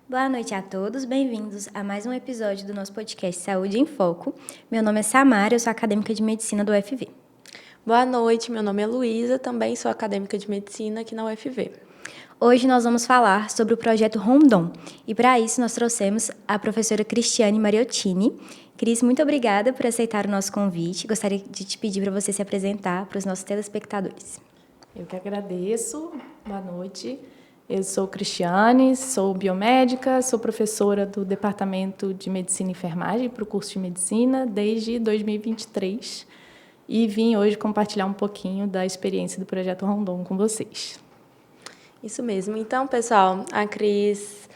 Boa noite a todos, bem-vindos a mais um episódio do nosso podcast Saúde em Foco. Meu nome é Samara, eu sou acadêmica de medicina do UFV. Boa noite, meu nome é Luísa, também sou acadêmica de medicina aqui na UFV. Hoje nós vamos falar sobre o projeto Rondon e para isso nós trouxemos a professora Cristiane Mariottini. Cris, muito obrigada por aceitar o nosso convite. Gostaria de te pedir para você se apresentar para os nossos telespectadores. Eu que agradeço. Boa noite. Eu sou Cristiane, sou biomédica, sou professora do Departamento de Medicina e Enfermagem para o curso de Medicina desde 2023 e vim hoje compartilhar um pouquinho da experiência do Projeto Rondon com vocês. Isso mesmo. Então, pessoal, a Cris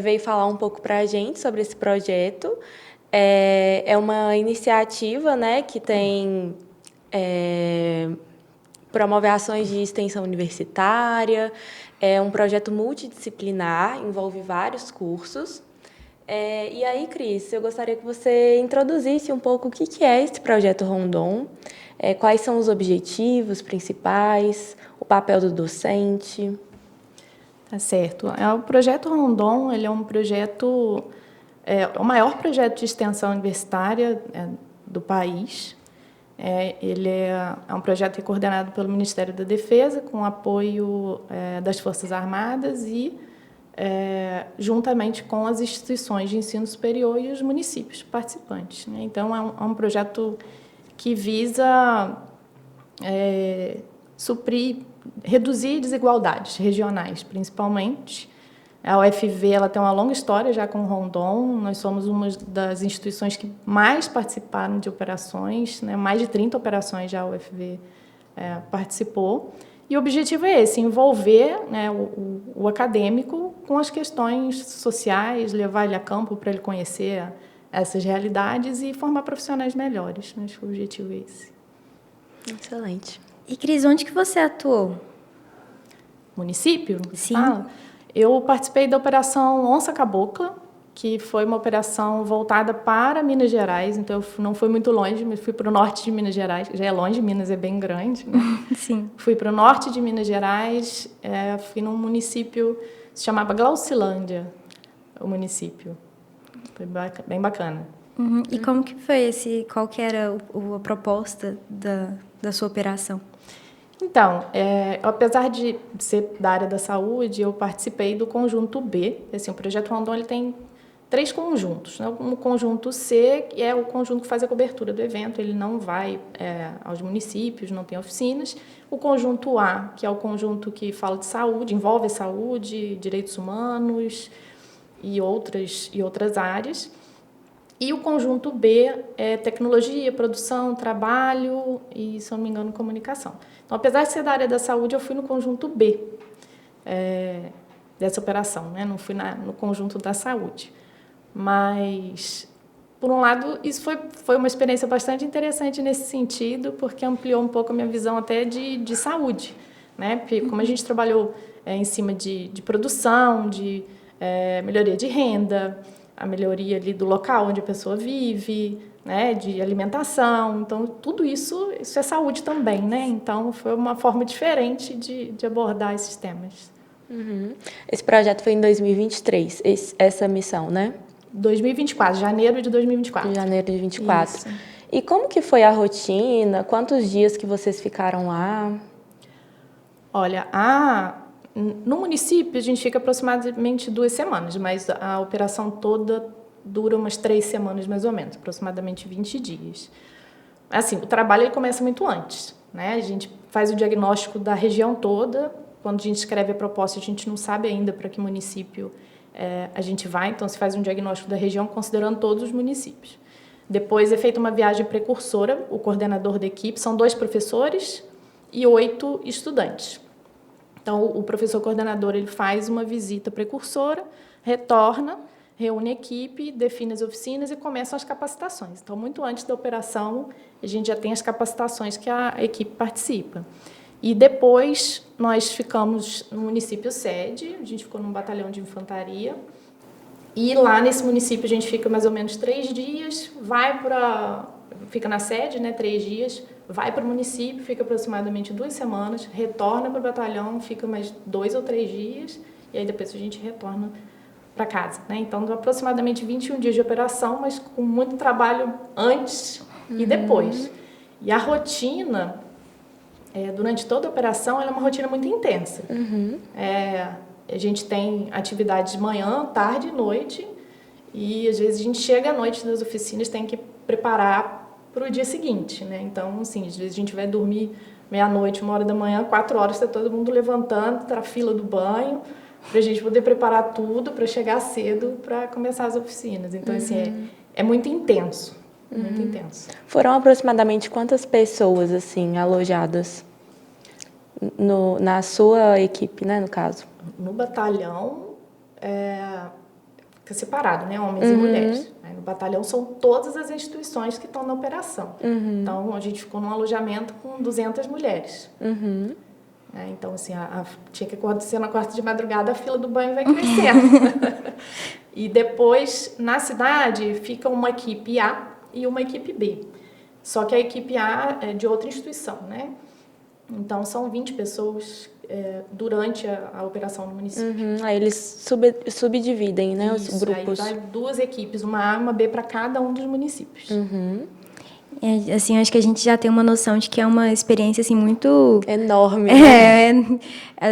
veio falar um pouco para a gente sobre esse projeto. É uma iniciativa, né, que tem promove ações de extensão universitária, é um projeto multidisciplinar, envolve vários cursos. E aí, Cris, eu gostaria que você introduzisse um pouco o que é esse projeto Rondon, quais são os objetivos principais, o papel do docente. Tá certo. O projeto Rondon, ele é um projeto, o maior projeto de extensão universitária do país. Ele é um projeto que é coordenado pelo Ministério da Defesa, com apoio das Forças Armadas e juntamente com as instituições de ensino superior e os municípios participantes, né? Então, é um projeto que visa reduzir desigualdades regionais, principalmente. A UFV ela tem uma longa história já com o Rondon. Nós somos uma das instituições que mais participaram de operações, né? Mais de 30 operações já a UFV participou. E o objetivo é esse, envolver, né, o acadêmico com as questões sociais, levar ele a campo para ele conhecer essas realidades e formar profissionais melhores. Acho que o objetivo é esse. Excelente. E Cris, onde que você atuou? Município? Sim. Eu participei da Operação Onça Cabocla, que foi uma operação voltada para Minas Gerais, então eu não fui muito longe, mas fui para o norte de Minas Gerais, já é longe, Minas é bem grande, né? Sim. Fui para o norte de Minas Gerais, fui num município, se chamava Glaucilândia, o município. Foi bem bacana. Uhum. E como que foi qual que era a proposta da sua operação? Então, apesar de ser da área da saúde, eu participei do conjunto B. Assim, o Projeto Rondon ele tem 3 conjuntos, né? O conjunto C, que é o conjunto que faz a cobertura do evento, ele não vai aos municípios, não tem oficinas. O conjunto A, que é o conjunto que fala de saúde, envolve saúde, direitos humanos e outras áreas. E o conjunto B é tecnologia, produção, trabalho e, se eu não me engano, comunicação. Então, apesar de ser da área da saúde, eu fui no conjunto B dessa operação, né? Não fui no conjunto da saúde. Mas, por um lado, isso foi uma experiência bastante interessante nesse sentido, porque ampliou um pouco a minha visão até de saúde, né? Porque como a gente trabalhou em cima de produção, de melhoria de renda, a melhoria ali do local onde a pessoa vive, né, de alimentação. Então, tudo isso é saúde também, né? Então, foi uma forma diferente de abordar esses temas. Uhum. Esse projeto foi em 2023, essa missão, né? 2024, janeiro de 2024. Janeiro de 2024. Isso. E como que foi a rotina? Quantos dias que vocês ficaram lá? Olha, no município a gente fica aproximadamente 2 semanas, mas a operação toda dura umas 3 semanas mais ou menos, aproximadamente 20 dias. Assim, o trabalho ele começa muito antes, né? A gente faz o diagnóstico da região toda. Quando a gente escreve a proposta, a gente não sabe ainda para que município a gente vai, então se faz um diagnóstico da região considerando todos os municípios. Depois é feita uma viagem precursora, o coordenador da equipe, são 2 professores e 8 estudantes. Então, o professor coordenador ele faz uma visita precursora, retorna, reúne a equipe, define as oficinas e começam as capacitações. Então, muito antes da operação, a gente já tem as capacitações que a equipe participa. E depois, nós ficamos no município sede, a gente ficou num batalhão de infantaria, e lá nesse município a gente fica mais ou menos 3 dias, fica na sede, né, 3 dias, vai para o município, fica aproximadamente 2 semanas, retorna para o batalhão, fica mais 2 ou 3 dias, e aí depois a gente retorna para casa, né? Então, aproximadamente 21 dias de operação, mas com muito trabalho antes e depois. E a rotina, durante toda a operação, ela é uma rotina muito intensa. A gente tem atividades de manhã, tarde e noite, e às vezes a gente chega à noite das oficinas, tem que preparar para o dia seguinte, né? Então, assim, às vezes a gente vai dormir meia-noite, 1h da manhã, 4 horas está todo mundo levantando, está na fila do banho, para a gente poder preparar tudo para chegar cedo para começar as oficinas. Então, assim, é muito intenso, muito intenso. Foram aproximadamente quantas pessoas, assim, alojadas na sua equipe, né, no caso? No batalhão, fica separado, né, homens e mulheres. No batalhão são todas as instituições que estão na operação. Então, a gente ficou num alojamento com 200 mulheres. Então, assim, tinha que acontecer na quarta de madrugada, a fila do banho vai crescendo. E depois, na cidade, fica uma equipe A e uma equipe B. Só que a equipe A é de outra instituição, né? Então, são 20 pessoas durante a operação no município. Aí eles subdividem, né, os grupos. Aí vai 2 equipes, uma A e uma B para cada um dos municípios. Assim, acho que a gente já tem uma noção de que é uma experiência, assim, muito... Enorme, né?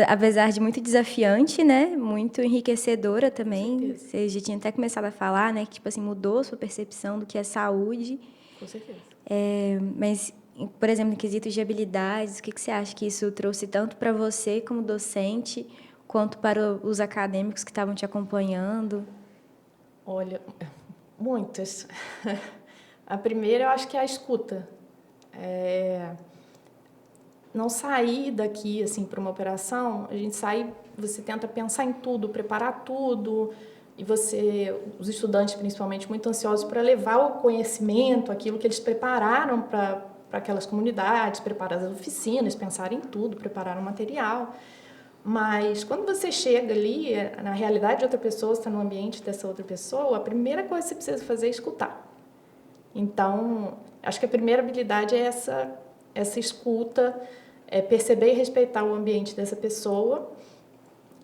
Apesar de muito desafiante, né? Muito enriquecedora também. Você já tinha até começado a falar, né? Que, tipo assim, mudou a sua percepção do que é saúde. Com certeza. Mas, por exemplo, em quesitos de habilidades, o que você acha que isso trouxe tanto para você como docente, quanto para os acadêmicos que estavam te acompanhando? Olha, muitas. A primeira, eu acho que é a escuta. Não sair daqui, assim, para uma operação, a gente sai, você tenta pensar em tudo, preparar tudo, e os estudantes, principalmente, muito ansiosos para levar o conhecimento, aquilo que eles prepararam para aquelas comunidades, preparar as oficinas, pensar em tudo, preparar o material. Mas quando você chega ali, na realidade de outra pessoa, você está no ambiente dessa outra pessoa, a primeira coisa que você precisa fazer é escutar. Então, acho que a primeira habilidade é essa escuta, perceber e respeitar o ambiente dessa pessoa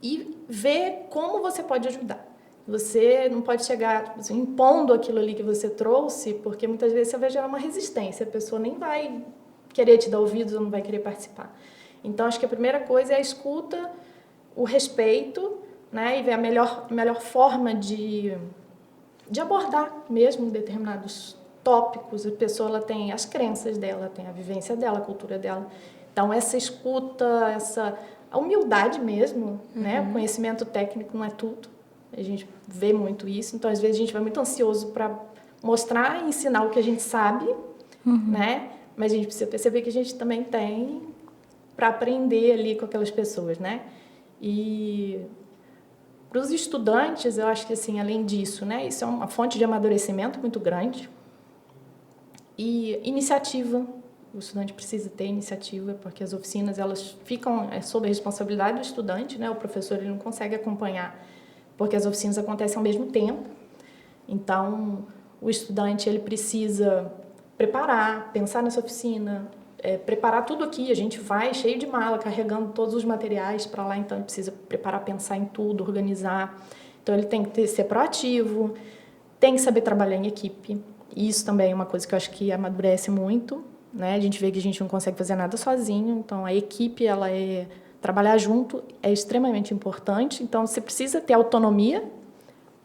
e ver como você pode ajudar. Você não pode chegar assim, impondo aquilo ali que você trouxe, porque muitas vezes você vai gerar uma resistência, a pessoa nem vai querer te dar ouvidos ou não vai querer participar. Então, acho que a primeira coisa é a escuta, o respeito, né, e ver a melhor forma de abordar mesmo determinados tópicos. A pessoa ela tem as crenças dela, tem a vivência dela, a cultura dela. Então, essa escuta, a humildade mesmo, né? O conhecimento técnico não é tudo. A gente vê muito isso. Então, às vezes, a gente vai muito ansioso para mostrar e ensinar o que a gente sabe, né? Mas a gente precisa perceber que a gente também tem para aprender ali com aquelas pessoas, né? E para os estudantes, eu acho que, assim, além disso, né? Isso é uma fonte de amadurecimento muito grande. E iniciativa, o estudante precisa ter iniciativa, porque as oficinas elas ficam sob a responsabilidade do estudante, né? O professor ele não consegue acompanhar, porque as oficinas acontecem ao mesmo tempo. Então, o estudante ele precisa preparar, pensar nessa oficina, preparar tudo aqui. A gente vai cheio de mala, carregando todos os materiais para lá, então ele precisa preparar, pensar em tudo, organizar. Então, ele tem que ser proativo, tem que saber trabalhar em equipe. Isso também é uma coisa que eu acho que amadurece muito, né? A gente vê que a gente não consegue fazer nada sozinho, então a equipe, trabalhar junto é extremamente importante. Então, você precisa ter autonomia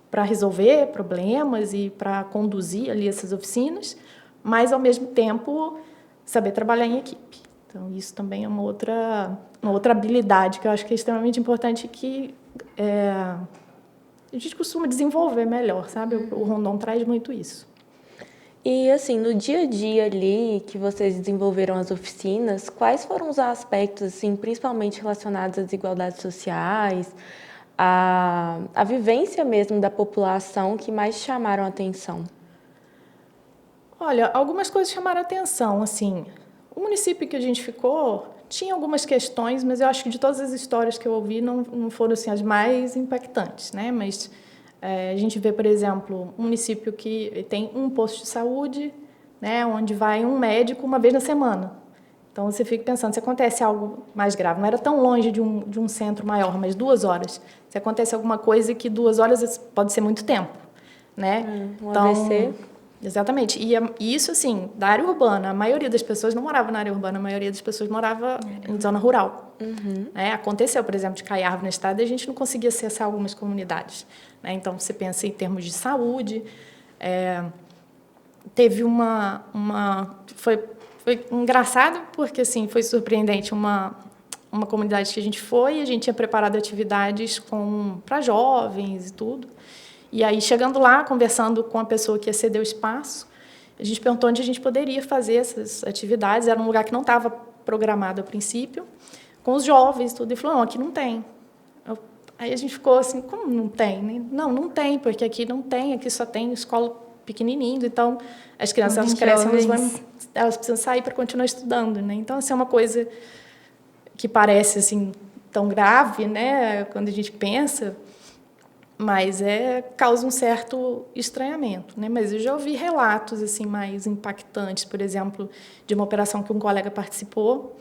para resolver problemas e para conduzir ali essas oficinas, mas, ao mesmo tempo, saber trabalhar em equipe. Então, isso também é uma outra habilidade que eu acho que é extremamente importante que a gente costuma desenvolver melhor, sabe? O Rondon traz muito isso. E, assim, no dia a dia ali que vocês desenvolveram as oficinas, quais foram os aspectos, assim, principalmente relacionados às desigualdades sociais, a vivência mesmo da população que mais chamaram a atenção? Olha, algumas coisas chamaram a atenção, assim, o município que a gente ficou tinha algumas questões, mas eu acho que de todas as histórias que eu ouvi não foram assim, as mais impactantes, né? Mas a gente vê, por exemplo, um município que tem um posto de saúde, né, onde vai um médico uma vez na semana. Então, você fica pensando, se acontece algo mais grave, não era tão longe de um centro maior, mas 2 horas. Se acontece alguma coisa que 2 horas pode ser muito tempo, né? Um então, AVC. Exatamente. E isso, assim, da área urbana, a maioria das pessoas não morava na área urbana, a maioria das pessoas morava em zona rural. Né? Aconteceu, por exemplo, de cair árvore na estrada e a gente não conseguia acessar algumas comunidades. Né? Então, você pensa em termos de saúde. Teve foi engraçado, porque assim, foi surpreendente uma comunidade que a gente foi, a gente tinha preparado atividades para jovens e tudo. E aí, chegando lá, conversando com a pessoa que ia ceder o espaço, a gente perguntou onde a gente poderia fazer essas atividades. Era um lugar que não estava programado a princípio, com os jovens e tudo. E falou, não, aqui não tem. Aí a gente ficou assim, como não tem? Não tem, porque aqui não tem, aqui só tem escola pequenininho. Então, as crianças, elas crescem, elas precisam sair para continuar estudando. Né? Então, assim, é uma coisa que parece assim, tão grave, né, quando a gente pensa, mas causa um certo estranhamento, né? Mas eu já ouvi relatos assim mais impactantes, por exemplo, de uma operação que um colega participou,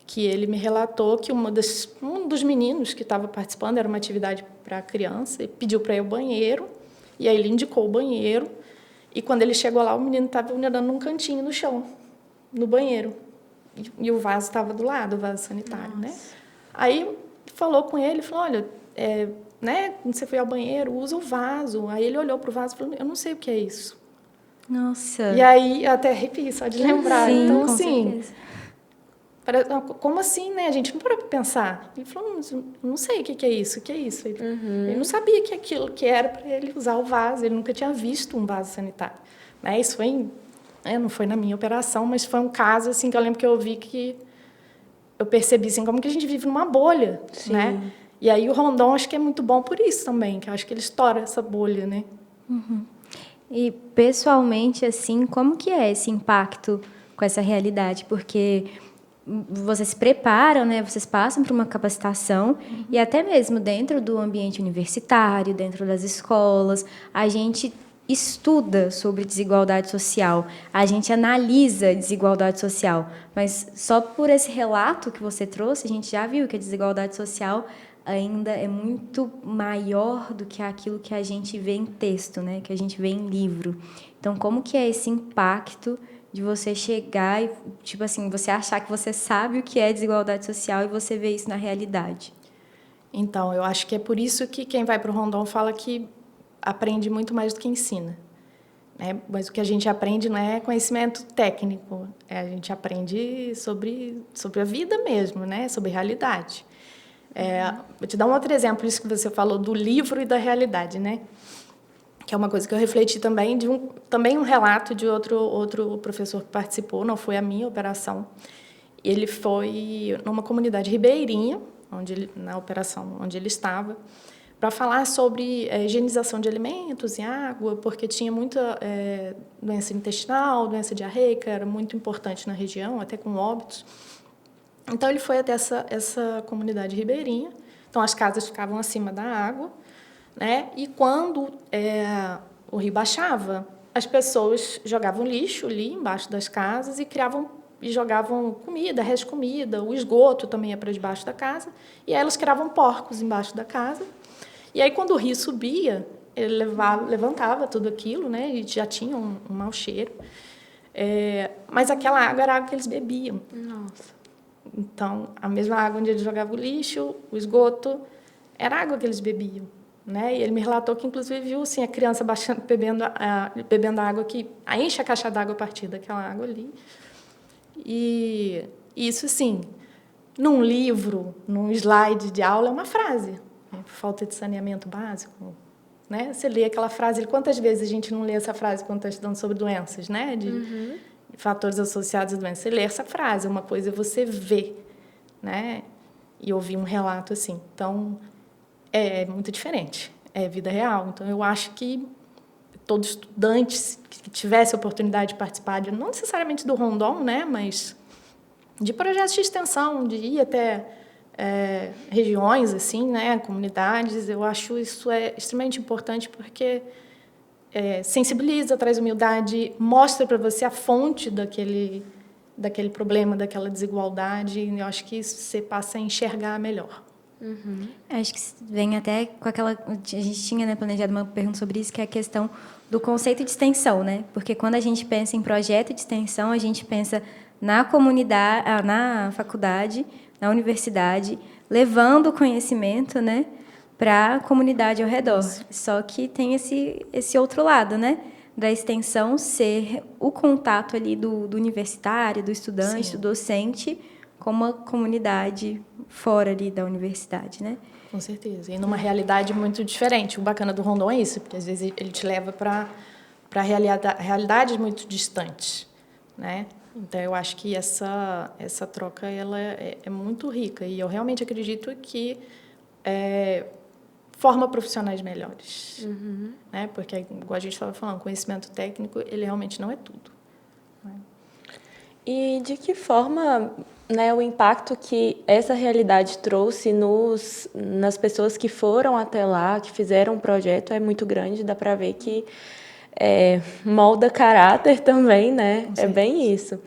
que ele me relatou que um dos meninos que estava participando, era uma atividade para criança, e pediu para ir ao banheiro, e aí ele indicou o banheiro, e quando ele chegou lá, o menino estava urinando num cantinho no chão, no banheiro, e o vaso estava do lado, o vaso sanitário, né? Aí falou com ele, falou, olha, né, quando você for ao banheiro, usa o vaso. Aí ele olhou para o vaso e falou, eu não sei o que é isso. Nossa. E aí, eu até arrepio só de lembrar. Sim, então, com assim, certeza. como assim, né? A gente não parou para pensar. Ele falou, não sei o que é isso, o que é isso. Ele não sabia que aquilo que era para ele usar o vaso, ele nunca tinha visto um vaso sanitário. Né? Isso foi, não foi na minha operação, mas foi um caso assim, que eu lembro que eu vi que eu percebi assim, como que a gente vive numa bolha, Sim. né? E aí o Rondon acho que é muito bom por isso também, que eu acho que ele estoura essa bolha, né? E, pessoalmente, assim, como que é esse impacto com essa realidade? Porque vocês se preparam, né? Vocês passam por uma capacitação e até mesmo dentro do ambiente universitário, dentro das escolas, a gente estuda sobre desigualdade social, a gente analisa desigualdade social, mas só por esse relato que você trouxe, a gente já viu que a desigualdade social ainda é muito maior do que aquilo que a gente vê em texto, né? Que a gente vê em livro. Então, como que é esse impacto de você chegar e, tipo assim, você achar que você sabe o que é desigualdade social e você vê isso na realidade? Então, eu acho que é por isso que quem vai para o Rondon fala que aprende muito mais do que ensina. Né? Mas o que a gente aprende não é conhecimento técnico, a gente aprende sobre a vida mesmo, né? Sobre realidade. Vou te dar um outro exemplo, isso que você falou do livro e da realidade, né? Que é uma coisa que eu refleti também, também um relato de outro professor que participou, não foi a minha operação. Ele foi numa comunidade ribeirinha, na operação onde ele estava, para falar sobre higienização de alimentos e água, porque tinha muita doença intestinal, doença diarreica, era muito importante na região, até com óbitos. Então, ele foi até essa comunidade ribeirinha. Então, as casas ficavam acima da água, né? E quando o rio baixava, as pessoas jogavam lixo ali embaixo das casas e jogavam comida, resto de comida, o esgoto também ia para debaixo da casa, e aí elas criavam porcos embaixo da casa. E aí, quando o rio subia, ele levantava tudo aquilo, né? E já tinha um mau cheiro. Mas aquela água era a água que eles bebiam. Nossa. Então, a mesma água onde eles jogavam o lixo, o esgoto, era a água que eles bebiam. Né? E ele me relatou que, inclusive, viu assim, a criança bebendo a água que enche a caixa d'água a partir daquela água ali. E isso, assim, num livro, num slide de aula, é uma frase. Né? Falta de saneamento básico. Né? Você lê aquela frase, quantas vezes a gente não lê essa frase quando está estudando sobre doenças, né? De fatores associados a doenças. Você lê essa frase, uma coisa é você ver, né? E ouvir um relato assim. Então, é muito diferente, é vida real. Então, eu acho que todo estudante que tivesse a oportunidade de participar, não necessariamente do Rondon, né, mas de projetos de extensão, de ir até regiões, assim, né, comunidades, eu acho isso extremamente importante porque sensibiliza, traz humildade, mostra para você a fonte daquele problema, daquela desigualdade. E eu acho que isso você passa a enxergar melhor. Acho que vem até com aquela... A gente tinha, né, planejado uma pergunta sobre isso, que é a questão do conceito de extensão, né? Porque quando a gente pensa em projeto de extensão, a gente pensa na comunidade, na faculdade, na universidade, levando o conhecimento, né, para a comunidade ao redor. Só que tem esse outro lado, né? Da extensão ser o contato ali do universitário, do estudante, do docente, com uma comunidade fora ali da universidade, né? Com certeza. E numa realidade muito diferente. O bacana do Rondon é isso, porque às vezes ele te leva para realidades muito distantes, né? Então eu acho que essa troca ela é muito rica e eu realmente acredito que forma profissionais melhores, né? Porque igual a gente estava falando, conhecimento técnico ele realmente não é tudo. Né? E de que forma, né, o impacto que essa realidade trouxe nas pessoas que foram até lá, que fizeram o projeto, é muito grande, dá para ver que molda caráter também, né? É bem isso.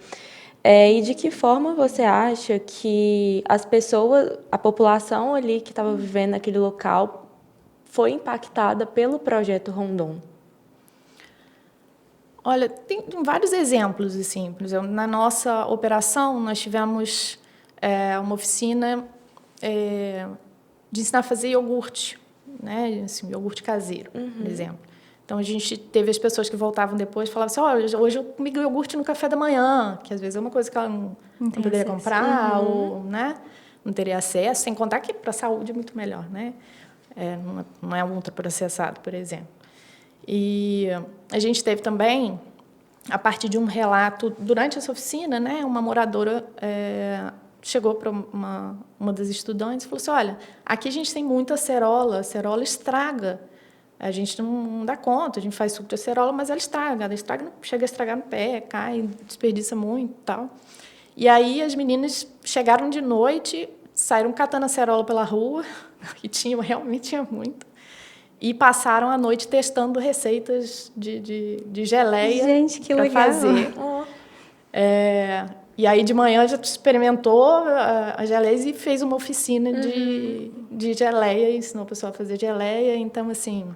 E de que forma você acha que as pessoas, a população ali que estava vivendo naquele local foi impactada pelo projeto Rondon? Olha, tem vários exemplos, assim. Por exemplo, na nossa operação, nós tivemos uma oficina de ensinar a fazer iogurte, né? Assim, iogurte caseiro, por exemplo. Então, a gente teve as pessoas que voltavam depois e falavam assim, olha, hoje eu comi iogurte no café da manhã, que às vezes é uma coisa que ela não poderia comprar, ou né? Não teria acesso, sem contar que para a saúde é muito melhor, né? Não é ultraprocessado, por exemplo. E a gente teve também, a partir de um relato, durante essa oficina, né, uma moradora chegou para uma das estudantes e falou assim, olha, aqui a gente tem muita acerola, a acerola estraga, a gente não dá conta, a gente faz suco de acerola, mas ela estraga, chega a estragar no pé, cai, desperdiça muito e tal. E aí as meninas chegaram de noite, saíram catando acerola pela rua, e realmente tinha muito. E passaram a noite testando receitas de geleia para fazer. E aí, de manhã, já experimentou a geleia e fez uma oficina de geleia, ensinou o pessoal a fazer geleia. Então, assim,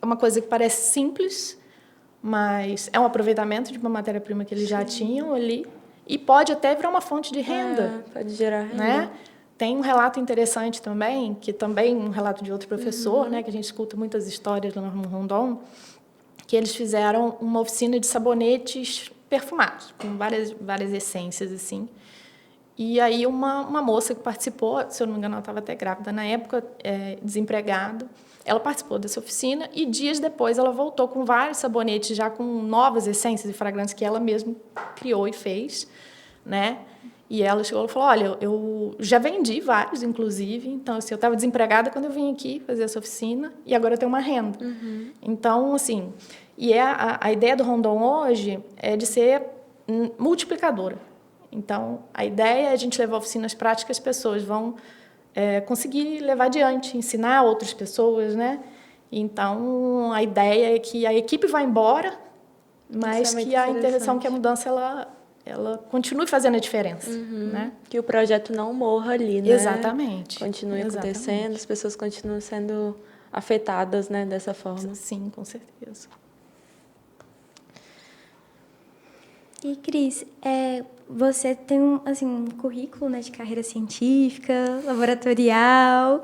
é uma coisa que parece simples, mas é um aproveitamento de uma matéria-prima que eles já tinham ali e pode até virar uma fonte de renda. Pode gerar renda. Né? Tem um relato interessante também, que também um relato de outro professor, né, que a gente escuta muitas histórias lá no Rondon, que eles fizeram uma oficina de sabonetes perfumados, com várias essências, assim. E aí uma moça que participou, se eu não me engano, ela estava até grávida na época, desempregada, ela participou dessa oficina e dias depois ela voltou com vários sabonetes já com novas essências e fragrâncias que ela mesma criou e fez, né? E ela chegou e falou, olha, eu já vendi vários, inclusive, então, assim, eu estava desempregada quando eu vim aqui fazer essa oficina e agora eu tenho uma renda. Então, assim, e a ideia do Rondon hoje é de ser multiplicadora. Então, a ideia é a gente levar oficinas práticas, as pessoas vão conseguir levar adiante, ensinar outras pessoas, né? Então, a ideia é que a equipe vá embora, mas que a intenção, que a mudança, ela continue fazendo a diferença, né? Que o projeto não morra ali, né? Exatamente. Continue acontecendo, as pessoas continuam sendo afetadas, né, dessa forma. Sim, com certeza. E, Cris, você tem um currículo, né, de carreira científica, laboratorial.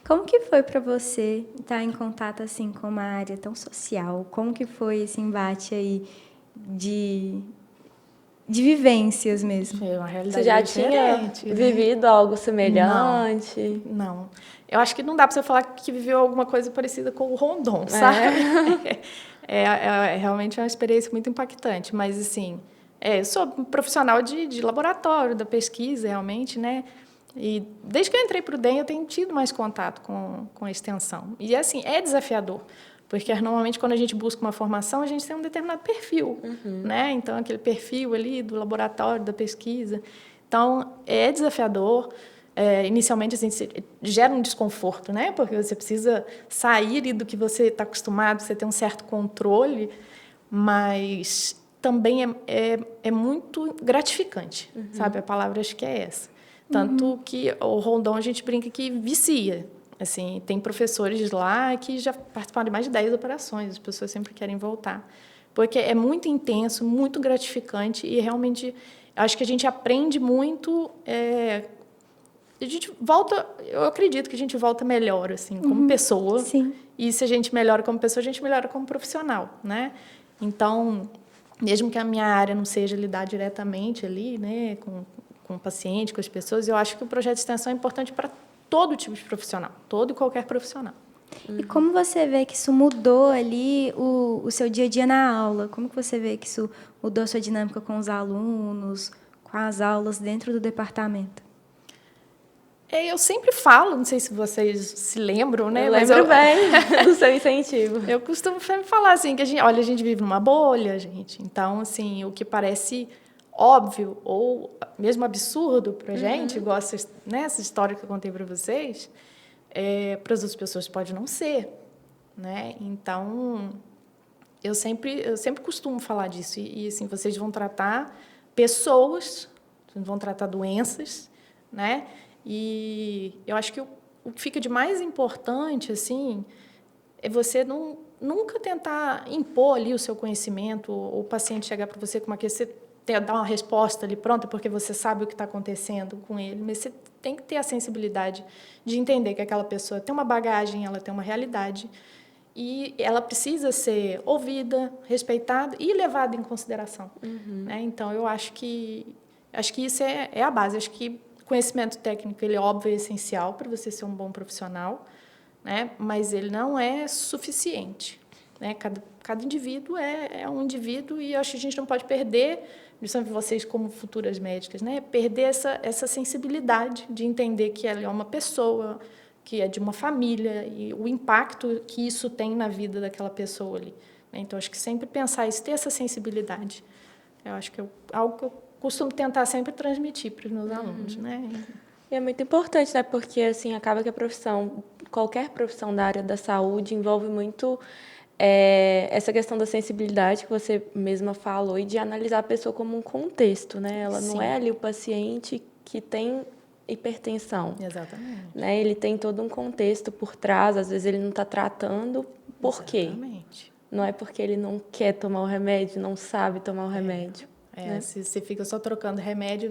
Como que foi para você estar em contato assim, com uma área tão social? Como que foi esse embate aí de vivências mesmo? Foi uma realidade Você já diferente, tinha vivido algo semelhante? Não. Eu acho que não dá para você falar que viveu alguma coisa parecida com o Rondon, sabe? É realmente uma experiência muito impactante, mas assim, eu sou profissional de laboratório, da pesquisa, realmente, né? E desde que eu entrei para o DEM, eu tenho tido mais contato com a extensão. E assim, é desafiador, porque normalmente quando a gente busca uma formação, a gente tem um determinado perfil, né? Então, aquele perfil ali do laboratório, da pesquisa. Então, é desafiador. Inicialmente, assim, gera um desconforto, né? Porque você precisa sair do que você está acostumado, você tem um certo controle, mas também é muito gratificante, sabe? A palavra acho que é essa. Tanto que o Rondon a gente brinca que vicia. Assim, tem professores lá que já participaram de mais de 10 operações, as pessoas sempre querem voltar. Porque é muito intenso, muito gratificante e realmente acho que a gente aprende muito. A gente volta, eu acredito que a gente volta melhor assim, como pessoa. Sim. E se a gente melhora como pessoa, a gente melhora como profissional, né? Então, mesmo que a minha área não seja lidar diretamente ali, né, com o paciente, com as pessoas, eu acho que o projeto de extensão é importante para todo tipo de profissional, todo e qualquer profissional. E como você vê que isso mudou ali o seu dia a dia na aula? Como que você vê que isso mudou a sua dinâmica com os alunos, com as aulas dentro do departamento? Eu sempre falo, não sei se vocês se lembram, né? Eu lembro bem do seu incentivo. Eu costumo sempre falar assim, que a gente vive numa bolha, gente. Então, assim, o que parece óbvio ou mesmo absurdo para a gente, igual essa história que eu contei para vocês, para as outras pessoas pode não ser, né? Então, eu sempre costumo falar disso. E assim, vocês vão tratar pessoas, vocês vão tratar doenças, né? E eu acho que o que fica de mais importante, assim, é você nunca tentar impor ali o seu conhecimento, ou o paciente chegar para você com uma questão, você dar uma resposta ali pronta, porque você sabe o que está acontecendo com ele, mas você tem que ter a sensibilidade de entender que aquela pessoa tem uma bagagem, ela tem uma realidade, e ela precisa ser ouvida, respeitada e levada em consideração. Né? Então, eu acho que isso é a base. Acho que conhecimento técnico, ele é óbvio, é essencial para você ser um bom profissional, né? Mas ele não é suficiente. Né? Cada indivíduo é um indivíduo e eu acho que a gente não pode perder, principalmente vocês como futuras médicas, né? Perder essa sensibilidade de entender que ela é uma pessoa, que é de uma família e o impacto que isso tem na vida daquela pessoa ali. Né? Então, acho que sempre pensar isso, ter essa sensibilidade, eu acho que é algo que eu costumo tentar sempre transmitir para os meus alunos, né? E é muito importante, né? Porque, assim, acaba que a profissão, qualquer profissão da área da saúde envolve muito essa questão da sensibilidade que você mesma falou e de analisar a pessoa como um contexto, né? Ela não é ali o paciente que tem hipertensão. Exatamente. Né? Ele tem todo um contexto por trás, às vezes ele não está tratando. Por quê? Exatamente. Não é porque ele não quer tomar o remédio, não sabe tomar o remédio. Né? Se você fica só trocando remédio,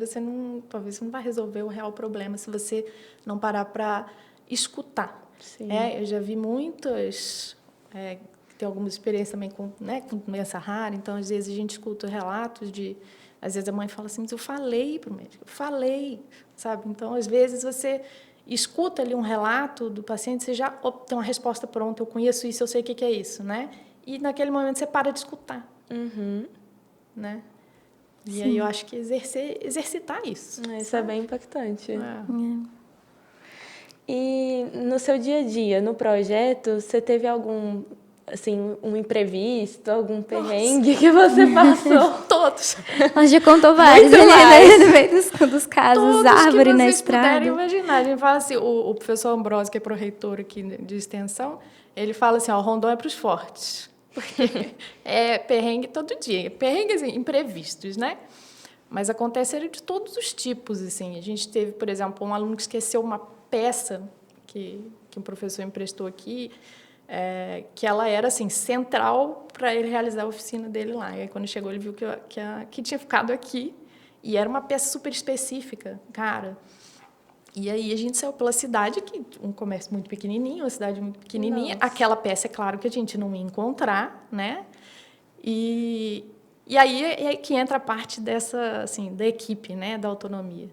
talvez você não vai resolver o real problema se você não parar para escutar. Sim. Eu já vi muitas, tem alguma experiência também com doença rara, então às vezes a gente escuta relatos às vezes a mãe fala assim, mas eu falei para o médico, eu falei, sabe? Então às vezes você escuta ali um relato do paciente, você já tem uma resposta pronta, eu conheço isso, eu sei o que é isso, né? E naquele momento você para de escutar, né? E aí eu acho que exercitar isso. Isso é bem impactante. E no seu dia a dia, no projeto, você teve algum, assim, um imprevisto, algum perrengue que você passou? Todos. Nós já contou vários no meio dos casos, Todos árvore que na vocês estrada. puderem imaginar. A gente fala assim, o professor Ambrosio, que é pró-reitor aqui de extensão, ele fala assim, o Rondon é para os fortes. Porque é perrengue todo dia. Perrengues assim, imprevistos, né? Mas aconteceram de todos os tipos. Assim. A gente teve, por exemplo, um aluno que esqueceu uma peça que um professor emprestou aqui, que ela era assim, central para ele realizar a oficina dele lá. E aí, quando chegou, ele viu que tinha ficado aqui. E era uma peça super específica, cara. E aí a gente saiu pela cidade, que um comércio muito pequenininho, uma cidade muito pequenininha. Nossa. Aquela peça, é claro que a gente não ia encontrar, né? E aí é que entra a parte dessa, assim, da equipe, né, da autonomia.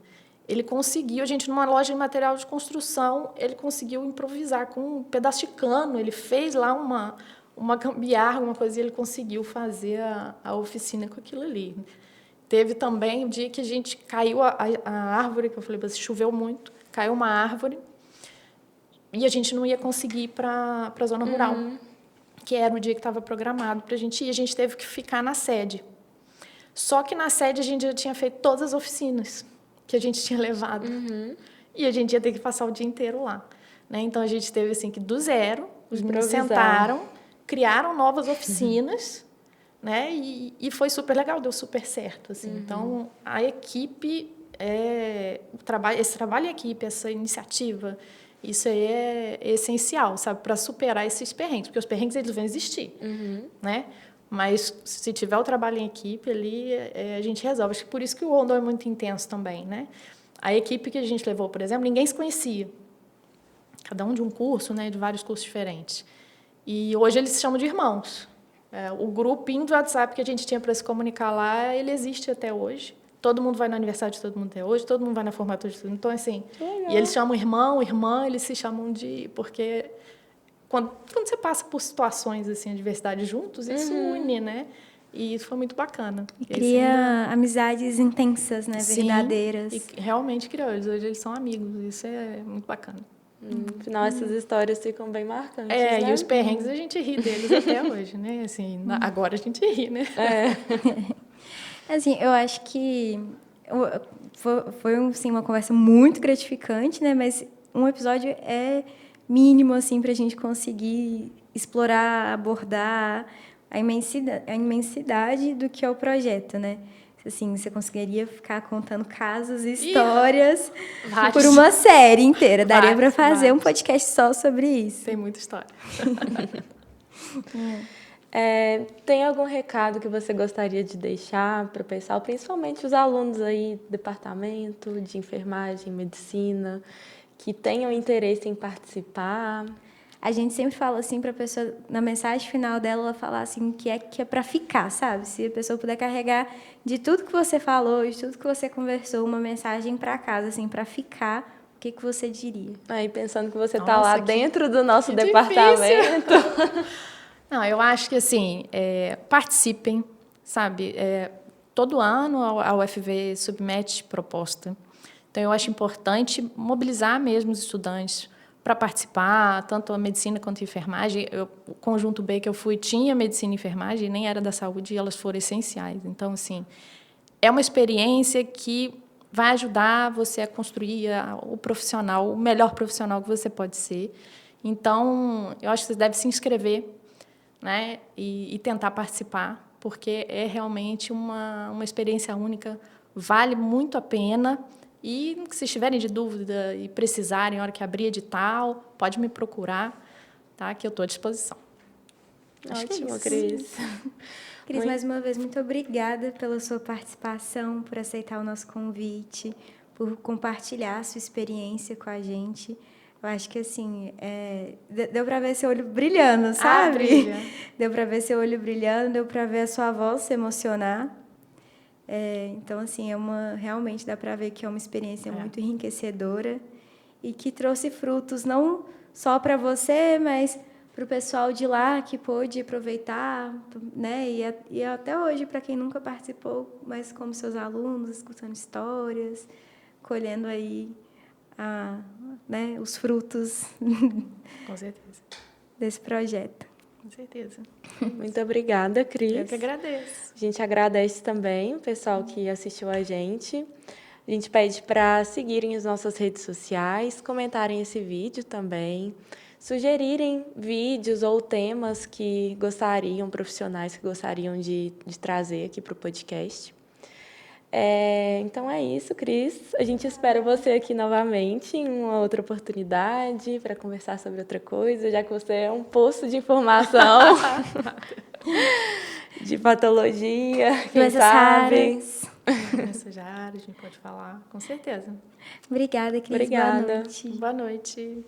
Ele conseguiu, a gente numa loja de material de construção, ele conseguiu improvisar com um pedaço de cano, ele fez lá uma gambiarra, uma coisa, e ele conseguiu fazer a oficina com aquilo ali. Teve também o dia que a gente caiu a árvore, que eu falei, choveu muito, caiu uma árvore, e a gente não ia conseguir ir para a zona rural, que era o dia que estava programado para a gente ir, a gente teve que ficar na sede. Só que na sede a gente já tinha feito todas as oficinas que a gente tinha levado, e a gente ia ter que passar o dia inteiro lá. Né? Então, a gente teve assim, que do zero, os meninos sentaram, criaram novas oficinas, né? E foi super legal, deu super certo, assim. Então, a equipe, esse trabalho em equipe, essa iniciativa, isso aí é essencial, sabe? Para superar esses perrengues, porque os perrengues, eles vão existir, né? Mas, se tiver o trabalho em equipe ali, a gente resolve. Acho que por isso que o Rondon é muito intenso também, né? A equipe que a gente levou, por exemplo, ninguém se conhecia. Cada um de um curso, né? De vários cursos diferentes. E hoje eles se chamam de irmãos. O grupinho do WhatsApp que a gente tinha para se comunicar lá, ele existe até hoje. Todo mundo vai no aniversário de todo mundo até hoje, todo mundo vai na formatura de todo mundo. Então, assim, e eles chamam irmão, irmã, eles se chamam de... Porque quando você passa por situações, assim, adversidade juntos, isso une, né? E isso foi muito bacana. E cria amizades intensas, né? Sim, verdadeiras. E realmente criou. Hoje eles são amigos. Isso é muito bacana. No final, essas histórias ficam bem marcantes, né? E os perrengues a gente ri deles até hoje, né? Assim, agora a gente ri, né? Assim, eu acho que foi assim, uma conversa muito gratificante, né? Mas um episódio é mínimo, assim, para a gente conseguir explorar, abordar a imensidade do que é o projeto, né? Assim, você conseguiria ficar contando casos e histórias por uma série inteira. Daria para fazer um podcast só sobre isso. Tem muita história. Tem algum recado que você gostaria de deixar para o pessoal, principalmente os alunos aí do departamento de enfermagem, medicina, que tenham interesse em participar? A gente sempre fala assim para a pessoa, na mensagem final dela, ela falar assim que é para ficar, sabe? Se a pessoa puder carregar de tudo que você falou, de tudo que você conversou, uma mensagem para casa, assim, para ficar, o que você diria? Aí, pensando que você está lá dentro do nosso que departamento. Não, eu acho que, assim, participem, sabe? Todo ano a UFV submete proposta. Então, eu acho importante mobilizar mesmo os estudantes para participar, tanto a medicina quanto a enfermagem. O conjunto B que eu fui tinha medicina e enfermagem, nem era da saúde, e elas foram essenciais. Então, assim, é uma experiência que vai ajudar você a construir o profissional, o melhor profissional que você pode ser. Então, eu acho que você deve se inscrever, né, e tentar participar, porque é realmente uma experiência única, vale muito a pena. E se estiverem de dúvida e precisarem, na hora que abrir edital, pode me procurar, tá? Que eu estou à disposição. Ótimo, Cris. Cris, mais uma vez, muito obrigada pela sua participação, por aceitar o nosso convite, por compartilhar a sua experiência com a gente. Eu acho que, assim, deu para ver seu olho brilhando, sabe? Brilha. Deu para ver seu olho brilhando, deu para ver a sua voz se emocionar. Então, assim, realmente dá para ver que é uma experiência muito enriquecedora e que trouxe frutos não só para você, mas para o pessoal de lá que pôde aproveitar, né? E até hoje, para quem nunca participou, mas como seus alunos, escutando histórias, colhendo aí né, os frutos Com certeza. desse projeto. Com certeza. Muito obrigada, Cris. Eu que agradeço. A gente agradece também o pessoal que assistiu a gente. A gente pede para seguirem as nossas redes sociais, comentarem esse vídeo também, sugerirem vídeos ou temas que gostariam, profissionais que gostariam de trazer aqui para o podcast. Então é isso, Cris. A gente espera você aqui novamente em uma outra oportunidade para conversar sobre outra coisa, já que você é um poço de informação de patologia, quem sabe. Nessa área a gente pode falar, com certeza. Obrigada, Cris. Obrigada. Boa noite. Boa noite.